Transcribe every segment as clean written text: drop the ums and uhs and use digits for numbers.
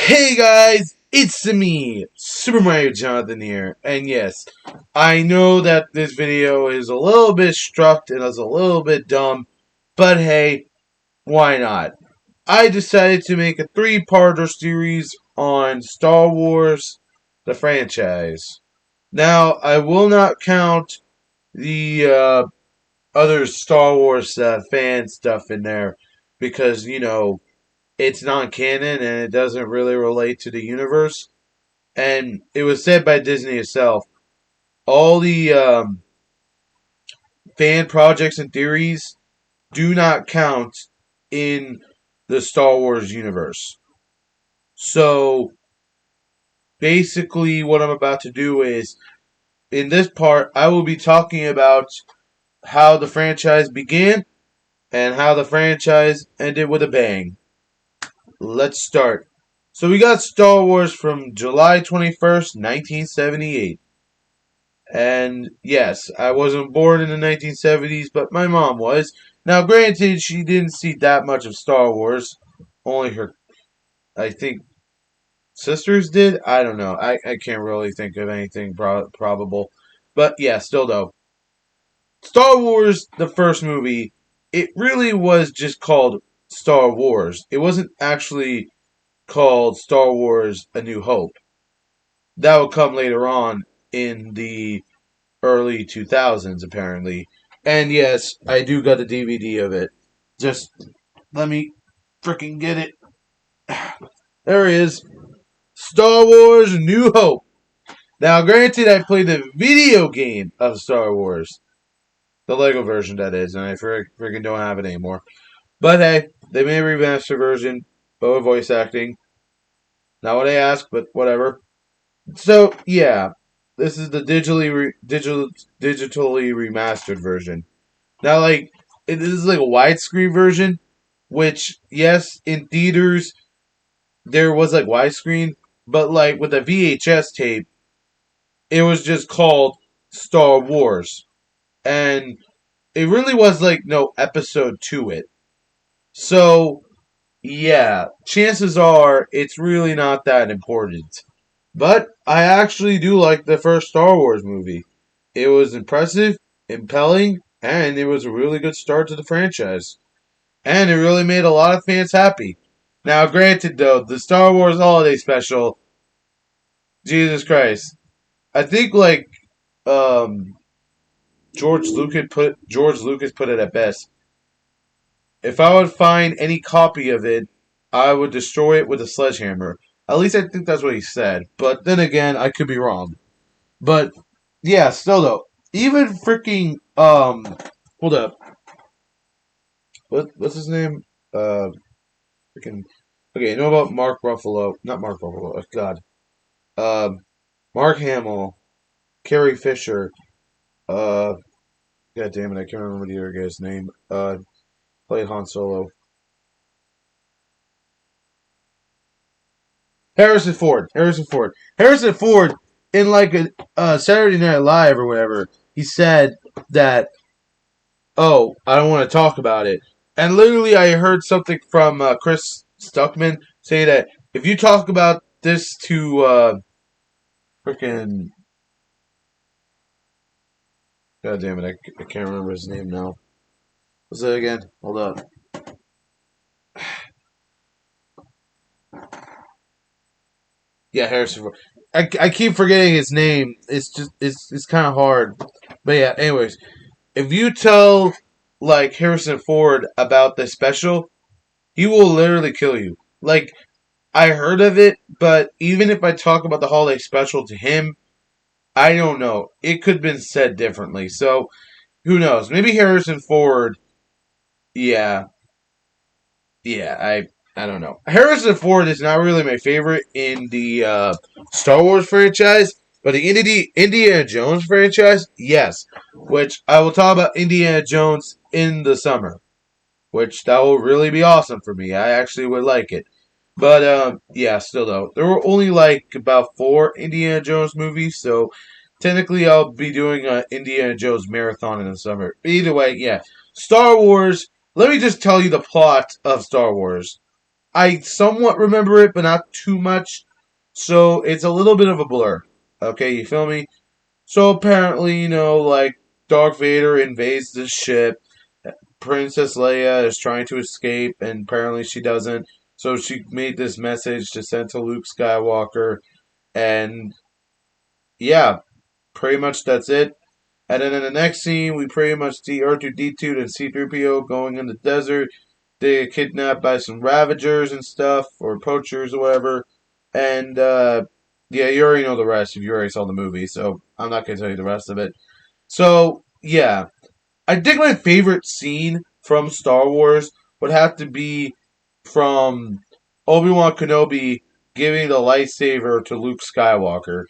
Hey guys, it's me, Super Mario Jonathan here, and yes, I know that this video is a little bit struck and is a little bit dumb, but hey, why not? I decided to make a three-parter series on Star Wars, the franchise. Now, I will not count the other Star Wars fan stuff in there because, it's non-canon and it doesn't really relate to the universe. And it was said by Disney itself. All the fan projects and theories do not count in the Star Wars universe. So basically, what I'm about to do is, in this part, I will be talking about how the franchise began and how the franchise ended with a bang. Let's start. So we got Star Wars from July 21st, 1978. And yes, I wasn't born in the 1970s, but my mom was. Now, granted, she didn't see that much of Star Wars. Only her, I think, sisters did. I don't know. I can't really think of anything probable. But yeah, still though. Star Wars, the first movie, it really was just called Star Wars. It wasn't actually called Star Wars A New Hope. That would come later on in the early 2000s, apparently. And yes, I do got a DVD of it. Just let me freaking get it. There it is. Star Wars New Hope. Now, granted, I played the video game of Star Wars. The Lego version, that is, and I freaking don't have it anymore. But hey, they made a remastered version, but with voice acting. Not what I asked, but whatever. So, yeah, this is the digitally remastered version. Now, like, this is like a widescreen version, which, yes, in theaters, there was like widescreen, but like with the VHS tape, it was just called Star Wars. And it really was like no episode to it. So, yeah, chances are it's really not that important. But I actually do like the first Star Wars movie. It was impressive, impelling, and it was a really good start to the franchise. And it really made a lot of fans happy. Now, granted, though, the Star Wars Holiday Special, Jesus Christ, I think like um, George Lucas put it at best. If I would find any copy of it, I would destroy it with a sledgehammer. At least I think that's what he said. But then again, I could be wrong. But yeah, still though, even freaking hold up, what's his name? Freaking okay. You know about Mark Ruffalo? Not Mark Ruffalo. Oh, God. Um, Mark Hamill, Carrie Fisher. Uh, God damn it, I can't remember the other guy's name. Played Han Solo. Harrison Ford. Harrison Ford. Harrison Ford. In like a Saturday Night Live or whatever, he said that, "Oh, I don't want to talk about it." And literally, I heard something from Chris Stuckman saying that if you talk about this to freaking God damn it, I can't remember his name now. What's it again? Hold up. Yeah, Harrison Ford. I keep forgetting his name. It's kind of hard. But yeah, anyways, if you tell like Harrison Ford about the special, he will literally kill you. Like I heard of it, but even if I talk about the holiday special to him, I don't know. It could have been said differently. So who knows? Maybe Harrison Ford. Yeah, yeah. I don't know. Harrison Ford is not really my favorite in the Star Wars franchise, but the Indiana Jones franchise, yes. Which I will talk about Indiana Jones in the summer, which that will really be awesome for me. I actually would like it. But yeah, still though, there were only like about 4 Indiana Jones movies, so technically I'll be doing an Indiana Jones marathon in the summer. Either way, yeah, Star Wars. Let me just tell you the plot of Star Wars. I somewhat remember it, but not too much. So it's a little bit of a blur. Okay, you feel me? So apparently, like Darth Vader invades the ship. Princess Leia is trying to escape, and apparently she doesn't. So she made this message to send to Luke Skywalker, and yeah, pretty much that's it. And then in the next scene, we pretty much see R2D2 and C3PO going in the desert. They get kidnapped by some Ravagers and stuff, or poachers or whatever. And yeah, you already know the rest if you already saw the movie, so I'm not going to tell you the rest of it. So yeah, I think my favorite scene from Star Wars would have to be from Obi-Wan Kenobi giving the lightsaber to Luke Skywalker,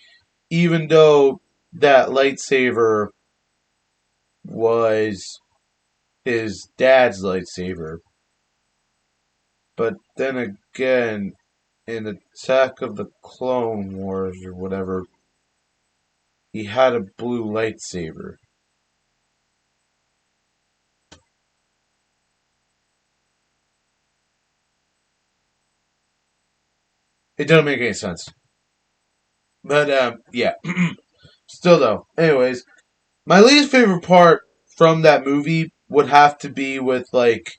even though that lightsaber was his dad's lightsaber. But then again, in Attack of the Clone Wars or whatever, he had a blue lightsaber. It doesn't make any sense. But yeah. Still though. Anyways, my least favorite part from that movie would have to be with like,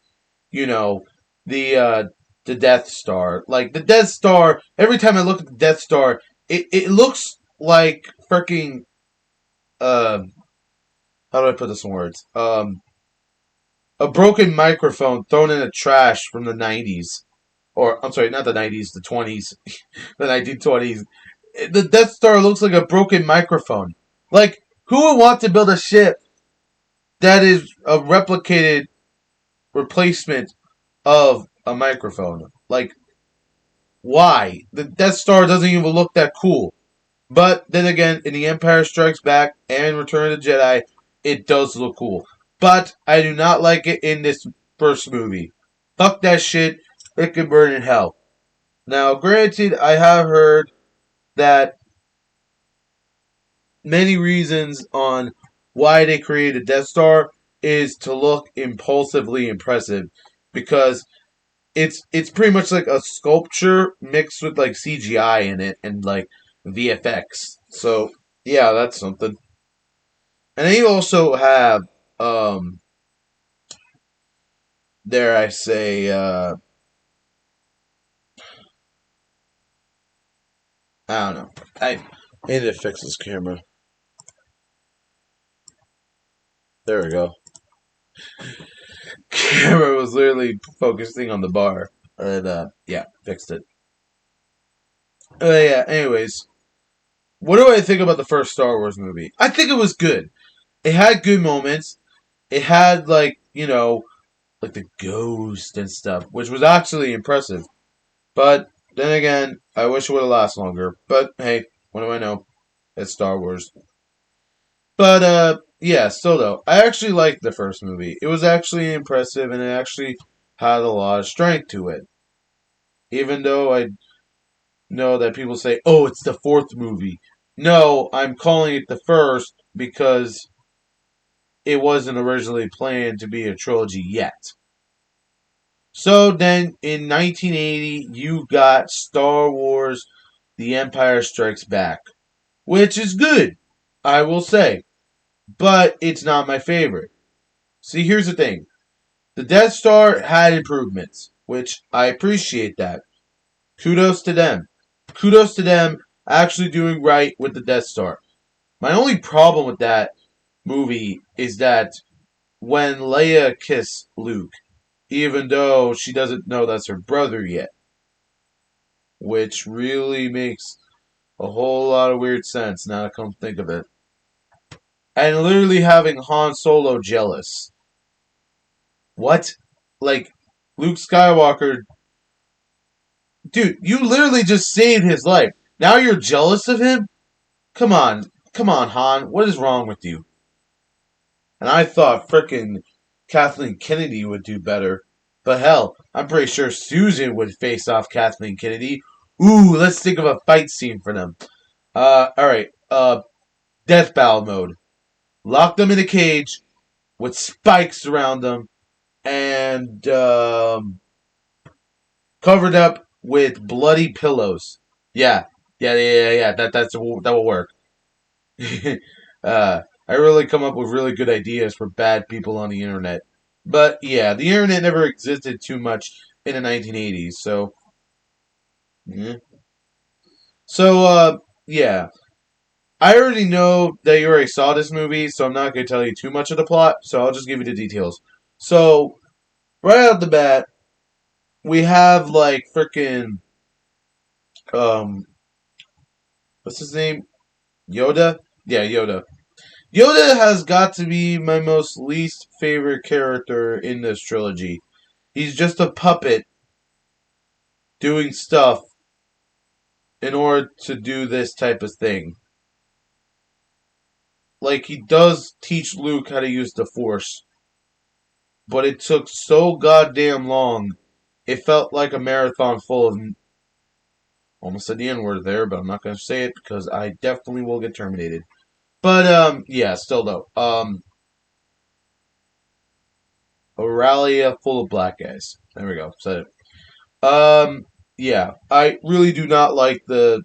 you know, the uh the Death Star. Like the Death Star, every time I look at the Death Star, it looks like freaking uh how do I put this in words? A broken microphone thrown in the trash from the 90s. Or I'm sorry, not the 90s, the 20s, the 1920s. The Death Star looks like a broken microphone. Like who would want to build a ship that is a replicated replacement of a microphone? Like why? The Death Star doesn't even look that cool. But then again, in The Empire Strikes Back and Return of the Jedi, it does look cool. But I do not like it in this first movie. Fuck that shit. It can burn in hell. Now, granted, I have heard that many reasons on why they created Death Star is to look impulsively impressive because it's pretty much like a sculpture mixed with like CGI in it and like VFX. So yeah, that's something. And then you also have, um, dare I say, I don't know. I need to fix this camera. There we go. Camera was literally focusing on the bar, and yeah, fixed it. Yeah. Anyways, what do I think about the first Star Wars movie? I think it was good. It had good moments. It had like the ghost and stuff, which was actually impressive. But then again, I wish it would have lasted longer. But hey, what do I know? It's Star Wars. But yeah, still though, I actually liked the first movie. It was actually impressive, and it actually had a lot of strength to it. Even though I know that people say, "Oh, it's the fourth movie." No, I'm calling it the first because it wasn't originally planned to be a trilogy yet. So then in 1980, you got Star Wars The Empire Strikes Back, which is good, I will say, but it's not my favorite. See, here's the thing: the Death Star had improvements, which I appreciate that. Kudos to them. Kudos to them actually doing right with the Death Star. My only problem with that movie is that when Leia kissed Luke, even though she doesn't know that's her brother yet, which really makes a whole lot of weird sense now to come think of it. And literally having Han Solo jealous. What? Like, Luke Skywalker, dude, you literally just saved his life. Now you're jealous of him? Come on. Come on, Han. What is wrong with you? And I thought frickin' Kathleen Kennedy would do better. But hell, I'm pretty sure Susan would face off Kathleen Kennedy. Ooh, let's think of a fight scene for them. Alright. Death battle mode. Lock them in a cage with spikes around them and covered up with bloody pillows. Yeah, yeah. That will work. I really come up with really good ideas for bad people on the internet. But yeah, the internet never existed too much in the 1980s. So yeah. So yeah, I already know that you already saw this movie, so I'm not going to tell you too much of the plot. So I'll just give you the details. So right out the bat, we have like freaking um, what's his name? Yoda. Yeah, Yoda. Yoda has got to be my most least favorite character in this trilogy. He's just a puppet doing stuff in order to do this type of thing. Like, he does teach Luke how to use the Force, but it took so goddamn long. It felt like a marathon full of. Almost said the N word there, but I'm not going to say it because I definitely will get terminated. But, yeah, still though. A rally full of black guys. There we go. Said it. Yeah, I really do not like the.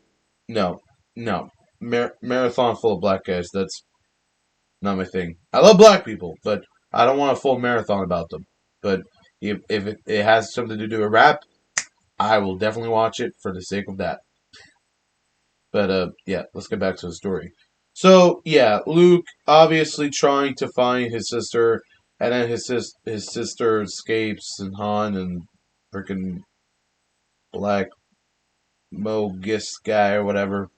No, no. Marathon full of black guys. That's not my thing. I love black people, but I don't want a full marathon about them. But if it has something to do with rap, I will definitely watch it for the sake of that. But yeah, let's get back to the story. So yeah, Luke obviously trying to find his sister, and then his sister escapes, and Han and freaking Black Mogis guy or whatever.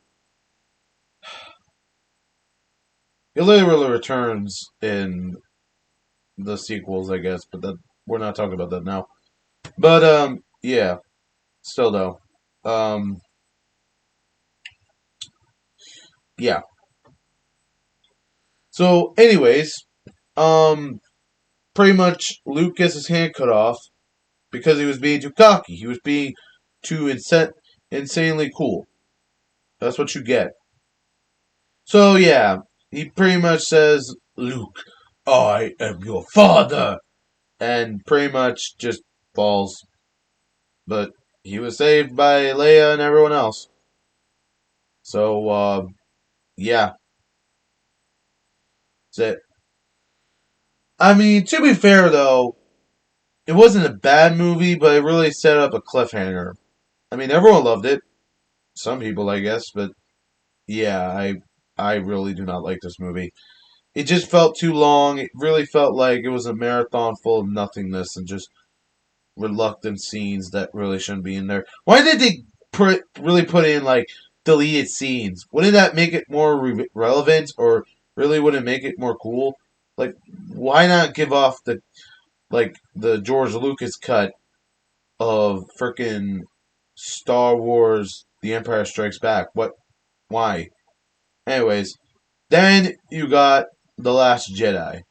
He literally returns in the sequels, I guess, but that we're not talking about that now. But yeah, still though, yeah. So, anyways, um, pretty much Luke gets his hand cut off because he was being too cocky. He was being too insanely cool. That's what you get. So yeah, he pretty much says, "Luke, I am your father," and pretty much just falls. But he was saved by Leia and everyone else. So yeah, that's it. I mean, to be fair though, it wasn't a bad movie, but it really set up a cliffhanger. I mean, everyone loved it. Some people, I guess, but yeah, I really do not like this movie. It just felt too long. It really felt like it was a marathon full of nothingness and just reluctant scenes that really shouldn't be in there. Why did they really put in like deleted scenes? Wouldn't that make it more relevant, or really would it make it more cool? Like, why not give off the George Lucas cut of freaking Star Wars: The Empire Strikes Back? What? Why? Anyways, then you got The Last Jedi.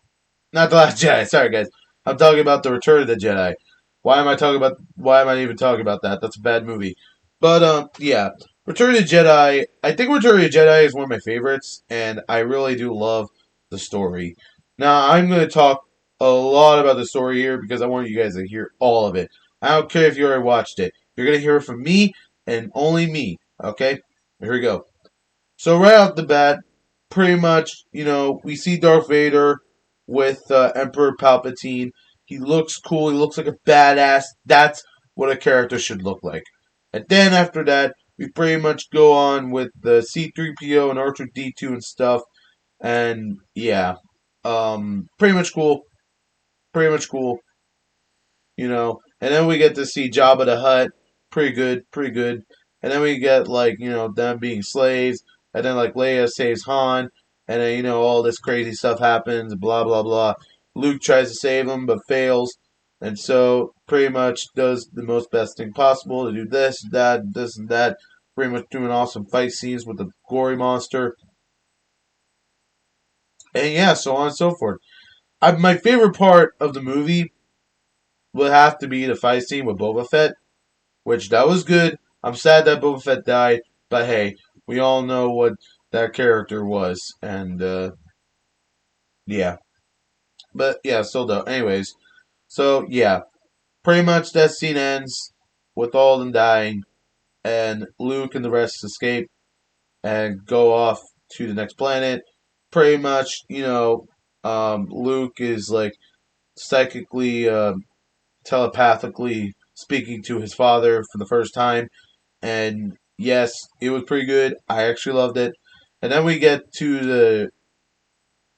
Not The Last Jedi. Sorry, guys. I'm talking about The Return of the Jedi. Why am I talking about? Why am I even talking about that? That's a bad movie. But yeah, Return of the Jedi. I think Return of the Jedi is one of my favorites, and I really do love the story. Now I'm going to talk a lot about the story here because I want you guys to hear all of it. I don't care if you already watched it. You're going to hear it from me and only me. Okay, here we go. So right off the bat, pretty much, we see Darth Vader with Emperor Palpatine. He looks cool. He looks like a badass. That's what a character should look like. And then after that, we pretty much go on with the C-3PO and R2-D2 and stuff. And yeah, pretty much cool. Pretty much cool. And then we get to see Jabba the Hutt, pretty good, pretty good. And then we get like them being slaves, and then like Leia saves Han, and then all this crazy stuff happens, blah blah blah. Luke tries to save him but fails, and so pretty much does the most best thing possible to do this and that. Pretty much doing awesome fight scenes with the gory monster, and yeah, so on and so forth. My favorite part of the movie would have to be the fight scene with Boba Fett, which that was good. I'm sad that Boba Fett died, but hey, we all know what that character was, and yeah. But yeah, still though. Anyways, so yeah, pretty much that scene ends. with all of them dying, and Luke and the rest escape and go off to the next planet. Pretty much, Luke is like psychically, telepathically speaking to his father for the first time. And yes, it was pretty good. I actually loved it. And then we get to the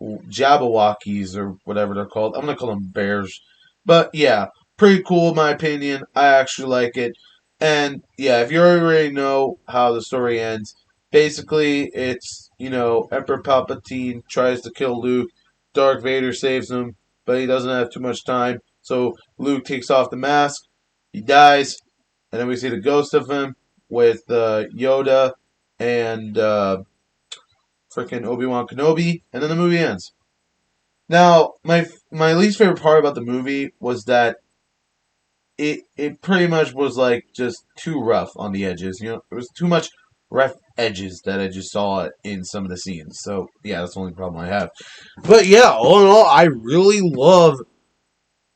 Jabberwockies or whatever they're called. I'm gonna call them bears, but yeah, pretty cool in my opinion. I actually like it, and yeah, if you already know how the story ends, basically it's Emperor Palpatine tries to kill Luke, Darth Vader saves him, but he doesn't have too much time, so Luke takes off the mask, he dies, and then we see the ghost of him with Yoda and freaking Obi-Wan Kenobi, and then the movie ends. Now, my least favorite part about the movie was that it pretty much was like just too rough on the edges. It was too much rough edges that I just saw in some of the scenes. So yeah, that's the only problem I have. But yeah, all in all, I really love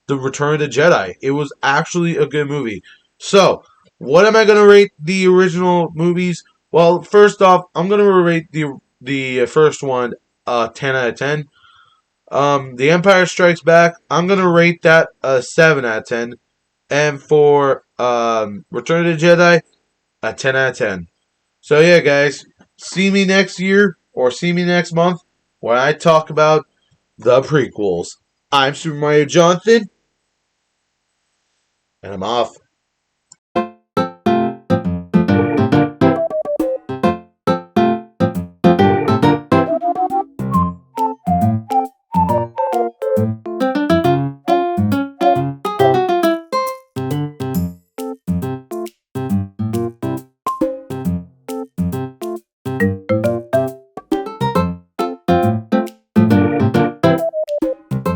the Return of the Jedi. It was actually a good movie. So, what am I gonna rate the original movies? Well, first off, I'm gonna rate the first one 10 out of 10. The Empire Strikes Back, I'm gonna rate that a 7 out of 10, and for Return of the Jedi, a 10 out of 10. So yeah, guys, see me next year or see me next month when I talk about the prequels. I'm Super Mario Jonathan, and I'm off.